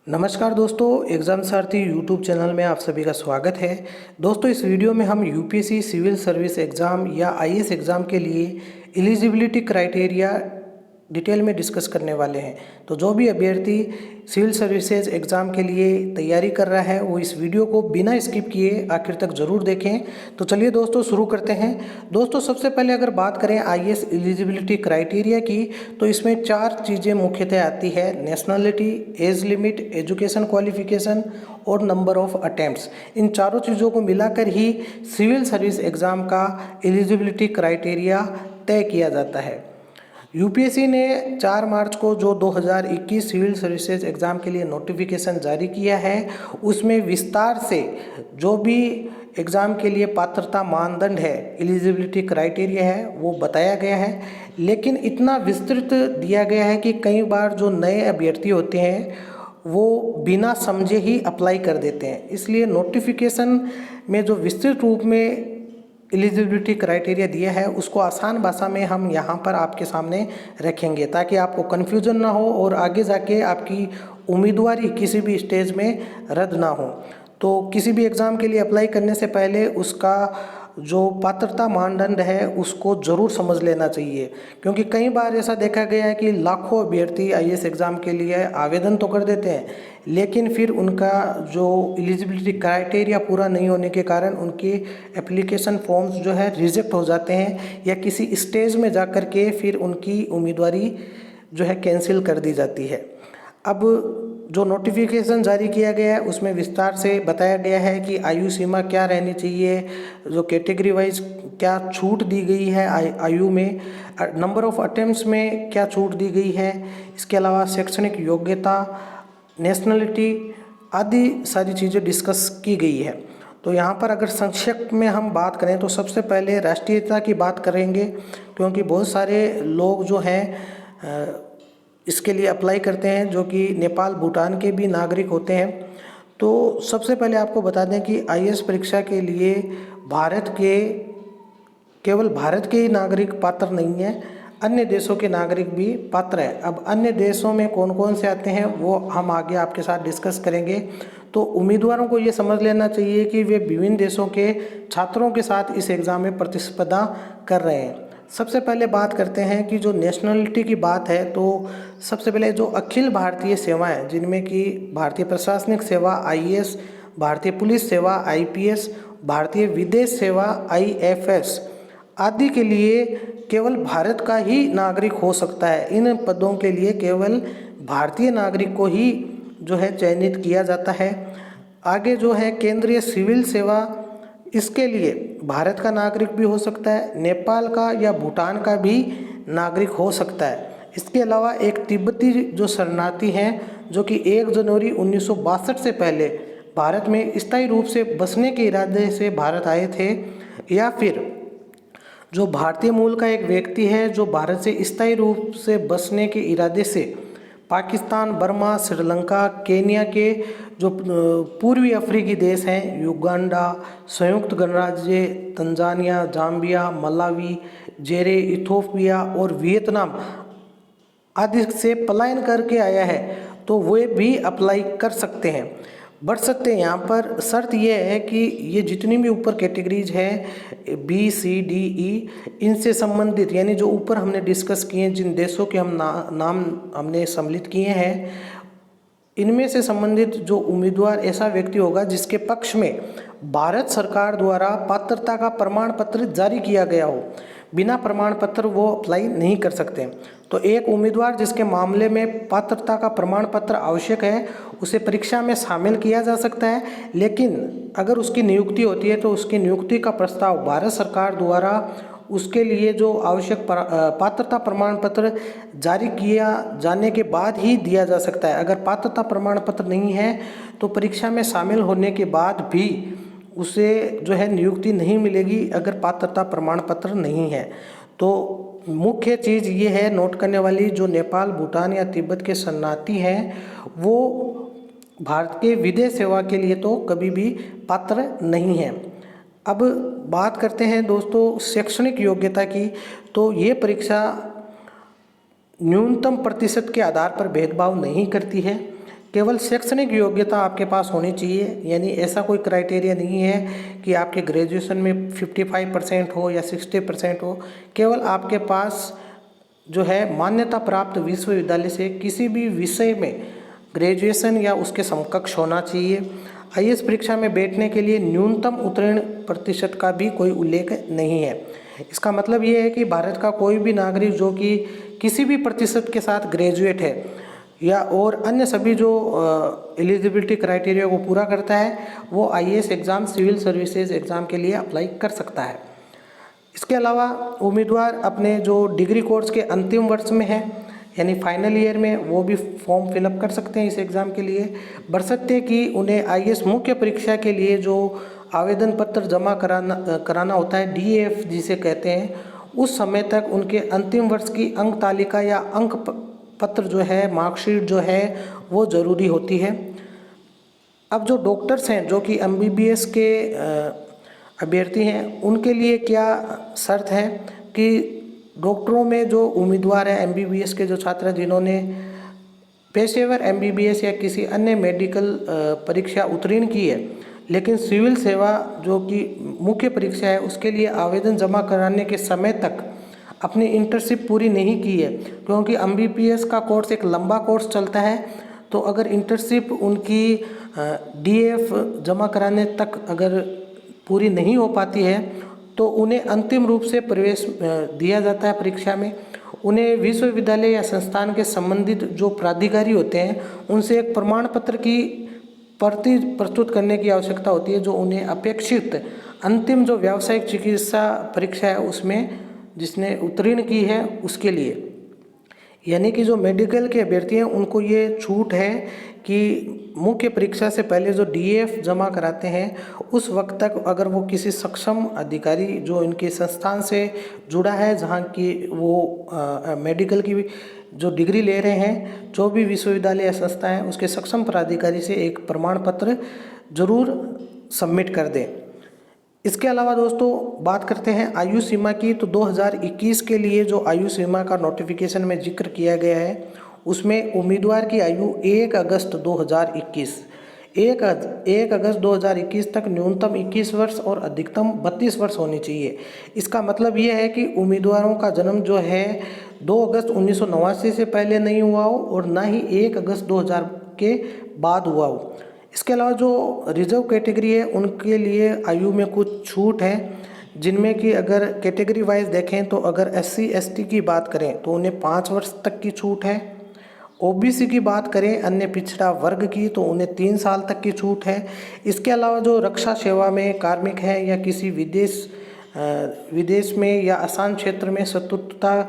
नमस्कार दोस्तों, एग्ज़ाम सारथी YouTube channel में आप सभी का स्वागत है। दोस्तों, इस वीडियो में हम यूपीएससी सिविल सर्विस एग्ज़ाम या आईएएस एग्ज़ाम के लिए एलिजिबिलिटी क्राइटेरिया डिटेल में डिस्कस करने वाले हैं। तो जो भी अभ्यर्थी सिविल सर्विसेज एग्ज़ाम के लिए तैयारी कर रहा है वो इस वीडियो को बिना स्किप किए आखिर तक ज़रूर देखें। तो चलिए दोस्तों शुरू करते हैं। दोस्तों, सबसे पहले अगर बात करें आईएएस एलिजिबिलिटी क्राइटेरिया की, तो इसमें 4 चीज़ें मुख्यतः आती है: nationality, age limit, education qualification और नंबर ऑफ अटेम्प्ट्स। इन चारों चीज़ों को मिलाकर ही सिविल सर्विस एग्ज़ाम का एलिजिबिलिटी क्राइटेरिया तय किया जाता है। यूपीएससी ने 4 मार्च को जो 2021 सिविल सर्विसेज एग्ज़ाम के लिए नोटिफिकेशन जारी किया है, उसमें विस्तार से जो भी एग्ज़ाम के लिए पात्रता मानदंड है, एलिजिबिलिटी क्राइटेरिया है, वो बताया गया है। लेकिन इतना विस्तृत दिया गया है कि कई बार जो नए अभ्यर्थी होते हैं वो बिना समझे ही अप्लाई कर देते हैं। इसलिए नोटिफिकेशन में जो विस्तृत रूप में एलिजिबिलिटी क्राइटेरिया दिया है उसको आसान भाषा में हम यहाँ पर आपके सामने रखेंगे, ताकि आपको कन्फ्यूजन ना हो और आगे जाके आपकी उम्मीदवारी किसी भी स्टेज में रद्द ना हो। तो किसी भी एग्ज़ाम के लिए अप्लाई करने से पहले उसका जो पात्रता मानदंड है उसको ज़रूर समझ लेना चाहिए, क्योंकि कई बार ऐसा देखा गया है कि लाखों अभ्यर्थी आईएएस एग्ज़ाम के लिए आवेदन तो कर देते हैं, लेकिन फिर उनका जो एलिजिबिलिटी क्राइटेरिया पूरा नहीं होने के कारण उनके एप्लीकेशन फॉर्म्स जो है रिजेक्ट हो जाते हैं, या किसी स्टेज में जा कर के फिर उनकी उम्मीदवारी जो है कैंसिल कर दी जाती है। अब जो नोटिफिकेशन जारी किया गया है उसमें विस्तार से बताया गया है कि आयु सीमा क्या रहनी चाहिए, जो कैटेगरी वाइज क्या छूट दी गई है आयु में, नंबर ऑफ अटेम्प्ट्स में क्या छूट दी गई है, इसके अलावा शैक्षणिक योग्यता, नेशनलिटी आदि सारी चीज़ें डिस्कस की गई है। तो यहाँ पर अगर संक्षेप में हम बात करें तो सबसे पहले राष्ट्रीयता की बात करेंगे, क्योंकि बहुत सारे लोग जो हैं इसके लिए अप्लाई करते हैं जो कि नेपाल भूटान के भी नागरिक होते हैं। तो सबसे पहले आपको बता दें कि आईएएस परीक्षा के लिए केवल भारत के ही नागरिक पात्र नहीं हैं, अन्य देशों के नागरिक भी पात्र हैं। अब अन्य देशों में कौन कौन से आते हैं वो हम आगे आपके साथ डिस्कस करेंगे। तो उम्मीदवारों को ये समझ लेना चाहिए कि वे विभिन्न देशों के छात्रों के साथ इस एग्ज़ाम में प्रतिस्पर्धा कर रहे हैं। सबसे पहले बात करते हैं कि जो नेशनलिटी की बात है, तो सबसे पहले जो अखिल भारतीय सेवाएं, जिनमें कि भारतीय प्रशासनिक सेवा आईएएस, भारतीय पुलिस सेवा आईपीएस, भारतीय विदेश सेवा आईएफएस आदि के लिए केवल भारत का ही नागरिक हो सकता है। इन पदों के लिए केवल भारतीय नागरिक को ही जो है चयनित किया जाता है। आगे जो है केंद्रीय सिविल सेवा, इसके लिए भारत का नागरिक भी हो सकता है, नेपाल का या भूटान का भी नागरिक हो सकता है। इसके अलावा एक तिब्बती जो शरणार्थी हैं जो कि 1 जनवरी 1962 से पहले भारत में स्थायी रूप से बसने के इरादे से भारत आए थे, या फिर जो भारतीय मूल का एक व्यक्ति है जो भारत से स्थायी रूप से बसने के इरादे से पाकिस्तान, बर्मा, श्रीलंका, केन्या के जो पूर्वी अफ्रीकी देश हैं, युगांडा, संयुक्त गणराज्य, तंजानिया, जाम्बिया, मलावी, जेरे, इथोपिया और वियतनाम आदि से पलायन करके आया है, तो वे भी अप्लाई कर सकते हैं, बढ़ सकते हैं। यहाँ पर शर्त यह है कि ये जितनी भी ऊपर कैटेगरीज हैं बी, सी, डी, ई, इनसे संबंधित, यानी जो ऊपर हमने डिस्कस किए हैं, जिन देशों के हम नाम हमने सम्मिलित किए हैं, इनमें से संबंधित जो उम्मीदवार ऐसा व्यक्ति होगा जिसके पक्ष में भारत सरकार द्वारा पात्रता का प्रमाण पत्र जारी किया गया हो, बिना प्रमाण पत्र वो अप्लाई नहीं कर सकते। तो एक उम्मीदवार जिसके मामले में पात्रता का प्रमाण पत्र आवश्यक है उसे परीक्षा में शामिल किया जा सकता है, लेकिन अगर उसकी नियुक्ति होती है तो उसकी नियुक्ति का प्रस्ताव भारत सरकार द्वारा उसके लिए जो आवश्यक पात्रता प्रमाण पत्र जारी किया जाने के बाद ही दिया जा सकता है। अगर पात्रता प्रमाण पत्र नहीं है तो परीक्षा में शामिल होने के बाद भी उसे जो है नियुक्ति नहीं मिलेगी, अगर पात्रता प्रमाण पत्र नहीं है। तो मुख्य चीज़ ये है नोट करने वाली, जो नेपाल, भूटान या तिब्बत के शरणार्थी हैं वो भारत के विदेश सेवा के लिए तो कभी भी पात्र नहीं है। अब बात करते हैं दोस्तों शैक्षणिक योग्यता की। तो ये परीक्षा न्यूनतम प्रतिशत के आधार पर भेदभाव नहीं करती है। केवल शैक्षणिक योग्यता आपके पास होनी चाहिए, यानी ऐसा कोई क्राइटेरिया नहीं है कि आपके ग्रेजुएशन में 55% हो या 60% हो। केवल आपके पास जो है मान्यता प्राप्त विश्वविद्यालय से किसी भी विषय में ग्रेजुएशन या उसके समकक्ष होना चाहिए। आईएएस परीक्षा में बैठने के लिए न्यूनतम उत्तीर्ण प्रतिशत का भी कोई उल्लेख नहीं है। इसका मतलब ये है कि भारत का कोई भी नागरिक जो कि किसी भी प्रतिशत के साथ ग्रेजुएट है या और अन्य सभी जो एलिजिबिलिटी क्राइटेरिया को पूरा करता है, वो IAS exam, civil services exam के लिए अप्लाई कर सकता है। इसके अलावा उम्मीदवार अपने जो डिग्री कोर्स के अंतिम वर्ष में है यानी फाइनल ईयर में, वो भी फॉर्म फिलअप कर सकते हैं इस एग्ज़ाम के लिए, बशर्ते कि उन्हें आईएएस मुख्य परीक्षा के लिए जो आवेदन पत्र जमा कराना होता है, डीएफ जिसे कहते हैं, उस समय तक उनके अंतिम वर्ष की अंक तालिका या अंक पत्र जो है, मार्कशीट जो है, वो ज़रूरी होती है। अब जो डॉक्टर्स हैं जो कि एमबीबीएस के अभ्यर्थी हैं, उनके लिए क्या शर्त है कि डॉक्टरों में जो उम्मीदवार हैं एमबीबीएस के जो छात्र हैं जिन्होंने पेशेवर एमबीबीएस या किसी अन्य मेडिकल परीक्षा उत्तीर्ण की है, लेकिन सिविल सेवा जो कि मुख्य परीक्षा है उसके लिए आवेदन जमा कराने के समय तक अपनी इंटर्नशिप पूरी नहीं की है, क्योंकि एमबीबीएस का कोर्स एक लंबा कोर्स चलता है। तो अगर इंटर्नशिप उनकी डीएफ जमा कराने तक अगर पूरी नहीं हो पाती है तो उन्हें अंतिम रूप से प्रवेश दिया जाता है परीक्षा में। उन्हें विश्वविद्यालय या संस्थान के संबंधित जो प्राधिकारी होते हैं उनसे एक प्रमाण पत्र की प्रति प्रस्तुत करने की आवश्यकता होती है, जो उन्हें अपेक्षित अंतिम जो व्यावसायिक चिकित्सा परीक्षा है उसमें जिसने उत्तीर्ण की है उसके लिए। यानी कि जो मेडिकल के अभ्यर्थी हैं उनको ये छूट है कि मुख्य परीक्षा से पहले जो डीएफ जमा कराते हैं उस वक्त तक अगर वो किसी सक्षम अधिकारी जो इनके संस्थान से जुड़ा है, जहाँ की वो मेडिकल की जो डिग्री ले रहे हैं, जो भी विश्वविद्यालय या संस्था है उसके सक्षम प्राधिकारी से एक प्रमाण पत्र जरूर सबमिट कर दें। इसके अलावा दोस्तों बात करते हैं आयु सीमा की, तो 2021 के लिए जो आयु सीमा का नोटिफिकेशन में जिक्र किया गया है उसमें उम्मीदवार की आयु 1 अगस्त 2021 1 अगस्त 2021 तक न्यूनतम 21 वर्ष और अधिकतम 32 वर्ष होनी चाहिए। इसका मतलब ये है कि उम्मीदवारों का जन्म जो है 2 अगस्त 1989 से पहले नहीं हुआ हो और ना ही 1 अगस्त 2000 के बाद हुआ हो। इसके अलावा जो रिजर्व कैटेगरी है उनके लिए आयु में कुछ छूट है, जिनमें कि अगर कैटेगरी वाइज देखें तो अगर SC ST की बात करें तो उन्हें 5 वर्ष तक की छूट है। OBC की बात करें अन्य पिछड़ा वर्ग की तो उन्हें 3 साल तक की छूट है। इसके अलावा जो रक्षा सेवा में कार्मिक हैं या किसी विदेश में या आसान क्षेत्र में शत्रुता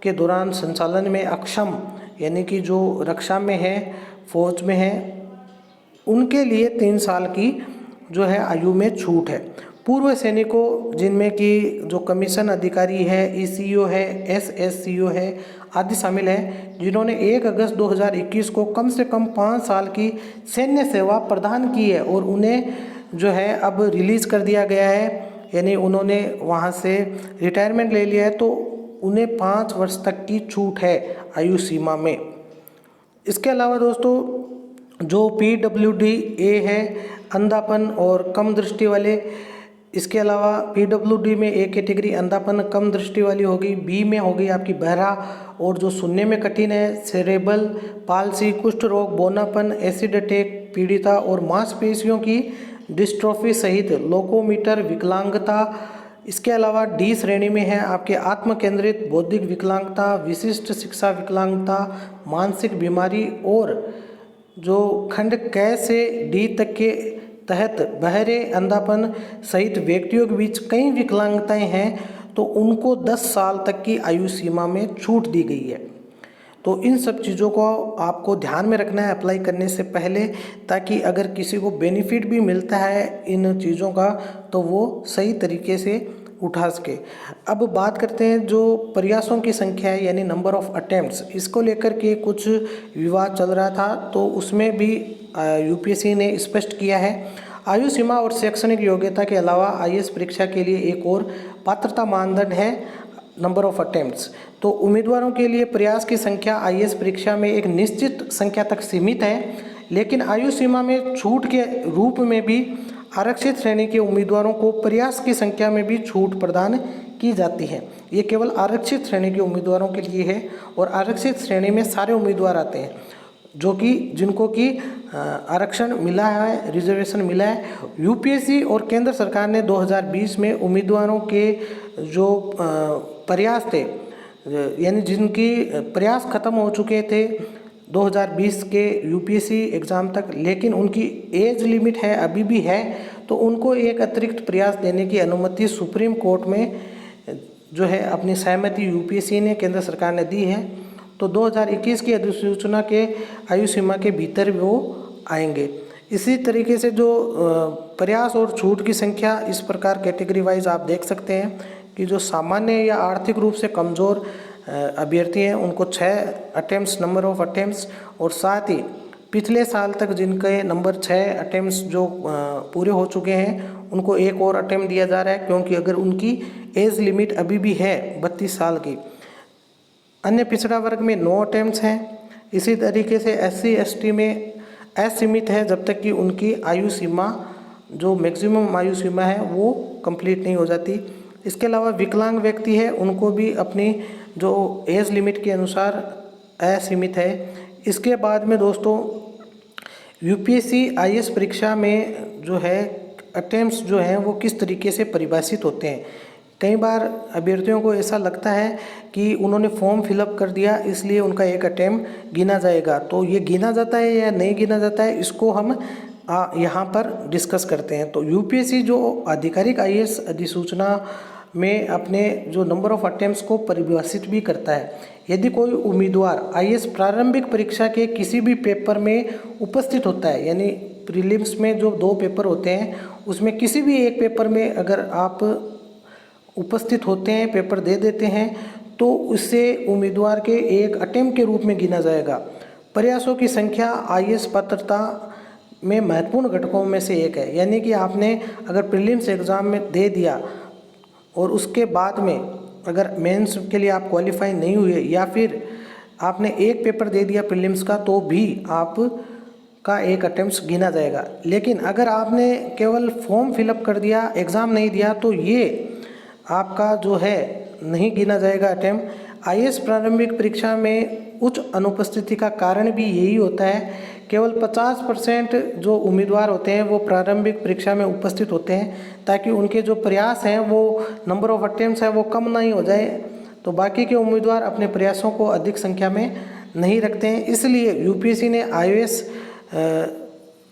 के दौरान संचालन में अक्षम, यानी कि जो रक्षा में है, फौज में है, उनके लिए 3 साल की जो है आयु में छूट है। पूर्व सैनिकों जिनमें कि जो कमीशन अधिकारी है, ECO है, SSCO है आदि शामिल हैं, जिन्होंने 1 अगस्त 2021 को कम से कम 5 साल की सैन्य सेवा प्रदान की है और उन्हें जो है अब रिलीज़ कर दिया गया है, यानी उन्होंने वहाँ से रिटायरमेंट ले लिया है, तो उन्हें 5 वर्ष तक की छूट है आयु सीमा में। इसके अलावा दोस्तों जो PWD-A है अंधापन और कम दृष्टि वाले, इसके अलावा PWD में A कैटेगरी अंधापन कम दृष्टि वाली होगी, B में होगी आपकी बहरा और जो सुनने में कठिन है, सेरेबल पाल्सी, कुष्ठ रोग, बोनापन, एसिड अटैक पीड़िता और मांसपेशियों की डिस्ट्रोफी सहित लोकोमीटर विकलांगता। इसके अलावा D श्रेणी में है आपके आत्म केंद्रित बौद्धिक विकलांगता, विशिष्ट शिक्षा विकलांगता, मानसिक बीमारी और जो खंड क से D तक के तहत बहरे, अंधापन सहित व्यक्तियों के बीच कई विकलांगताएं हैं, तो उनको 10 साल तक की आयु सीमा में छूट दी गई है। तो इन सब चीज़ों को आपको ध्यान में रखना है अप्लाई करने से पहले, ताकि अगर किसी को बेनिफिट भी मिलता है इन चीज़ों का तो वो सही तरीके से उठा सके। अब बात करते हैं जो प्रयासों की संख्या है, यानी नंबर ऑफ अटेम्प्ट्स, इसको लेकर के कुछ विवाद चल रहा था, तो उसमें भी UPSC ने स्पष्ट किया है आयु सीमा और शैक्षणिक योग्यता के अलावा आईएएस परीक्षा के लिए एक और पात्रता मानदंड है नंबर ऑफ अटेम्प्ट्स। तो उम्मीदवारों के लिए प्रयास की संख्या आईएएस परीक्षा में एक निश्चित संख्या तक सीमित है, लेकिन आयु सीमा में छूट के रूप में भी आरक्षित श्रेणी के उम्मीदवारों को प्रयास की संख्या में भी छूट प्रदान की जाती है। ये केवल आरक्षित श्रेणी के उम्मीदवारों के लिए है और आरक्षित श्रेणी में सारे उम्मीदवार आते हैं जो कि जिनको कि आरक्षण मिला है, रिजर्वेशन मिला है। यूपीएससी और केंद्र सरकार ने 2020 में उम्मीदवारों के जो प्रयास थे, यानी जिनकी प्रयास खत्म हो चुके थे 2020 के यूपीएससी एग्ज़ाम तक, लेकिन उनकी एज लिमिट है अभी भी है, तो उनको एक अतिरिक्त प्रयास देने की अनुमति सुप्रीम कोर्ट में जो है अपनी सहमति यूपीएससी ने, केंद्र सरकार ने दी है। तो 2021 की अधिसूचना के आयु सीमा के भीतर वो आएंगे। इसी तरीके से जो प्रयास और छूट की संख्या इस प्रकार कैटेगरी वाइज आप देख सकते हैं कि जो सामान्य या आर्थिक रूप से कमज़ोर अभ्यर्थी हैं उनको 6 अटेम्प्ट्स, नंबर ऑफ अटेम्प्ट्स, और साथ ही पिछले साल तक जिनके नंबर 6 अटेम्प्ट्स जो पूरे हो चुके हैं उनको एक और अटेम्प्ट दिया जा रहा है, क्योंकि अगर उनकी एज लिमिट अभी भी है 32 साल की। अन्य पिछड़ा वर्ग में 9 अटेम्प्ट्स हैं। इसी तरीके से SC ST में असीमित है जब तक कि उनकी आयु सीमा जो मैक्सिमम आयु सीमा है वो कंप्लीट नहीं हो जाती। इसके अलावा विकलांग व्यक्ति है, उनको भी अपनी जो एज लिमिट के अनुसार असीमित है। इसके बाद में दोस्तों यूपीएससी IAS परीक्षा में जो है अटेम्प्ट्स जो हैं वो किस तरीके से परिभाषित होते हैं। कई बार अभ्यर्थियों को ऐसा लगता है कि उन्होंने फॉर्म फिलअप कर दिया इसलिए उनका एक अटेम्प्ट गिना जाएगा, तो ये गिना जाता है या नहीं गिना जाता है, इसको हम यहाँ पर डिस्कस करते हैं। तो यूपीएससी जो आधिकारिक IAS अधिसूचना में अपने जो नंबर ऑफ अटेम्प्ट्स को परिभाषित भी करता है। यदि कोई उम्मीदवार IAS प्रारंभिक परीक्षा के किसी भी पेपर में उपस्थित होता है, यानी प्रीलिम्स में जो 2 पेपर होते हैं उसमें किसी भी एक पेपर में अगर आप उपस्थित होते हैं, पेपर दे देते हैं, तो उससे उम्मीदवार के एक अटेम्प्ट के रूप में गिना जाएगा। प्रयासों की संख्या IAS पात्रता में महत्वपूर्ण घटकों में से एक है, यानी कि आपने अगर प्रीलिम्स एग्ज़ाम में दे दिया और उसके बाद में अगर मेंस के लिए आप क्वालिफाई नहीं हुए या फिर आपने एक पेपर दे दिया प्रीलिम्स का, तो भी आप का एक अटेम्प्ट गिना जाएगा। लेकिन अगर आपने केवल फॉर्म फिलअप कर दिया, एग्ज़ाम नहीं दिया, तो ये आपका जो है नहीं गिना जाएगा अटेम्प्ट। IAS प्रारंभिक परीक्षा में उच्च अनुपस्थिति का कारण भी यही होता है। केवल 50% जो उम्मीदवार होते हैं वो प्रारंभिक परीक्षा में उपस्थित होते हैं ताकि उनके जो प्रयास हैं वो नंबर ऑफ अटेम्प्ट्स है वो कम नहीं हो जाए, तो बाकी के उम्मीदवार अपने प्रयासों को अधिक संख्या में नहीं रखते हैं। इसलिए यूपीएससी ने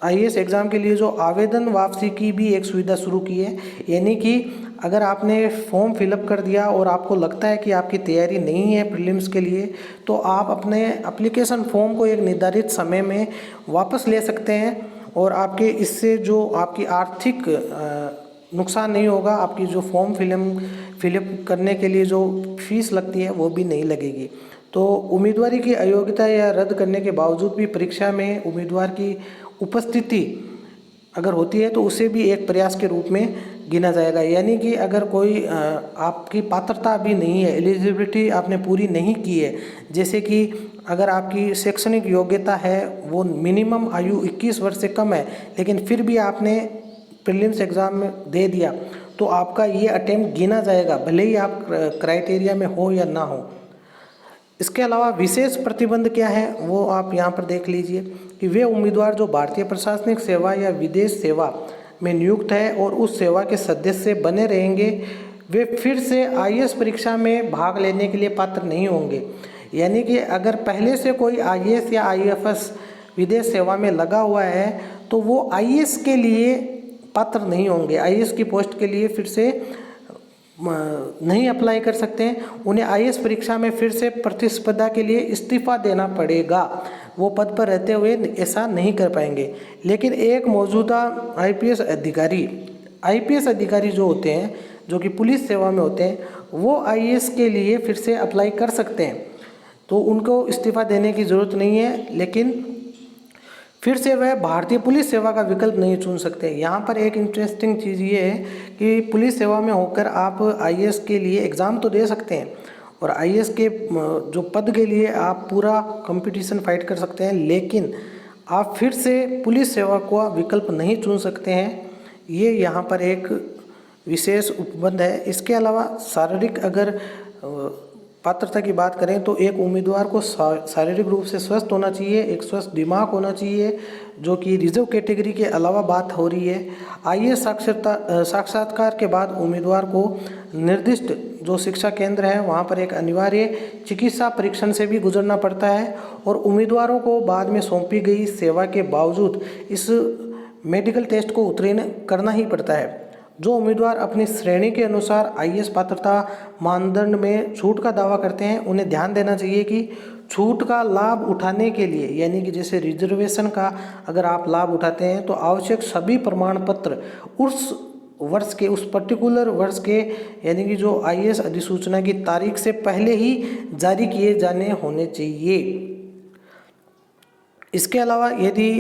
IAS एग्ज़ाम के लिए जो आवेदन वापसी की भी एक सुविधा शुरू की है, यानी कि अगर आपने फॉर्म फिलअप कर दिया और आपको लगता है कि आपकी तैयारी नहीं है प्रीलिम्स के लिए, तो आप अपने एप्लीकेशन फॉर्म को एक निर्धारित समय में वापस ले सकते हैं और आपके इससे जो आपकी आर्थिक नुकसान नहीं होगा। आपकी जो फॉर्म फिलअप करने के लिए जो फीस लगती है वो भी नहीं लगेगी। तो उम्मीदवारी की अयोग्यता या रद्द करने के बावजूद भी परीक्षा में उम्मीदवार की उपस्थिति अगर होती है तो उसे भी एक प्रयास के रूप में गिना जाएगा। यानी कि अगर कोई आपकी पात्रता अभी नहीं है, एलिजिबिलिटी आपने पूरी नहीं की है, जैसे कि अगर आपकी शैक्षणिक योग्यता है वो मिनिमम आयु 21 वर्ष से कम है, लेकिन फिर भी आपने प्रीलिम्स एग्ज़ाम में दे दिया, तो आपका ये अटेम्प्ट गिना जाएगा, भले ही आप क्राइटेरिया में हो या ना हो। इसके अलावा विशेष प्रतिबंध क्या है वो आप यहाँ पर देख लीजिए कि वे उम्मीदवार जो भारतीय प्रशासनिक सेवा या विदेश सेवा में नियुक्त है और उस सेवा के सदस्य बने रहेंगे, वे फिर से IAS परीक्षा में भाग लेने के लिए पात्र नहीं होंगे। यानी कि अगर पहले से कोई IAS या IFS विदेश सेवा में लगा हुआ है तो वो IAS के लिए पात्र नहीं होंगे, IAS की पोस्ट के लिए फिर से नहीं अप्लाई कर सकते हैं। उन्हें IAS परीक्षा में फिर से प्रतिस्पर्धा के लिए इस्तीफा देना पड़ेगा, वो पद पर रहते हुए ऐसा नहीं कर पाएंगे। लेकिन एक मौजूदा IPS अधिकारी जो होते हैं, जो कि पुलिस सेवा में होते हैं, वो IAS के लिए फिर से अप्लाई कर सकते हैं, तो उनको इस्तीफा देने की ज़रूरत नहीं है। लेकिन फिर से वह भारतीय पुलिस सेवा का विकल्प नहीं चुन सकते। यहाँ पर एक इंटरेस्टिंग चीज़ ये है कि पुलिस सेवा में होकर आप IAS के लिए एग्ज़ाम तो दे सकते हैं और IAS के जो पद के लिए आप पूरा कंपटीशन फाइट कर सकते हैं, लेकिन आप फिर से पुलिस सेवा का विकल्प नहीं चुन सकते हैं। ये यहाँ पर एक विशेष उपबंध है। इसके अलावा शारीरिक अगर पात्रता की बात करें तो एक उम्मीदवार को शारीरिक रूप से स्वस्थ होना चाहिए, एक स्वस्थ दिमाग होना चाहिए, जो कि रिजर्व कैटेगरी के अलावा बात हो रही है। आईएएस साक्षात्कार के बाद उम्मीदवार को निर्दिष्ट जो शिक्षा केंद्र है वहाँ पर एक अनिवार्य चिकित्सा परीक्षण से भी गुजरना पड़ता है और उम्मीदवारों को बाद में सौंपी गई सेवा के बावजूद इस मेडिकल टेस्ट को उत्तीर्ण करना ही पड़ता है। जो उम्मीदवार अपनी श्रेणी के अनुसार आईएएस पात्रता मानदंड में छूट का दावा करते हैं उन्हें ध्यान देना चाहिए कि छूट का लाभ उठाने के लिए, यानी कि जैसे रिजर्वेशन का अगर आप लाभ उठाते हैं तो आवश्यक सभी प्रमाण पत्र उस वर्ष के, उस पर्टिकुलर वर्ष के, यानी कि जो आईएएस अधिसूचना की तारीख से पहले ही जारी किए जाने होने चाहिए। इसके अलावा यदि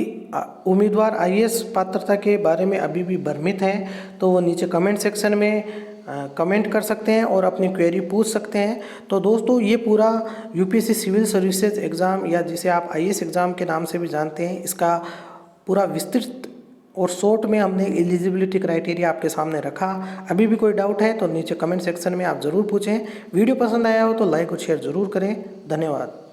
उम्मीदवार आईएएस पात्रता के बारे में अभी भी भ्रमित हैं तो वो नीचे कमेंट सेक्शन में कमेंट कर सकते हैं और अपनी क्वेरी पूछ सकते हैं। तो दोस्तों ये पूरा यूपीएससी सिविल सर्विसेज एग्ज़ाम, या जिसे आप आईएएस एग्ज़ाम के नाम से भी जानते हैं, इसका पूरा विस्तृत और शॉर्ट में हमने एलिजिबिलिटी क्राइटेरिया आपके सामने रखा। अभी भी कोई डाउट है तो नीचे कमेंट सेक्शन में आप ज़रूर पूछें। वीडियो पसंद आया हो तो लाइक और शेयर ज़रूर करें। धन्यवाद।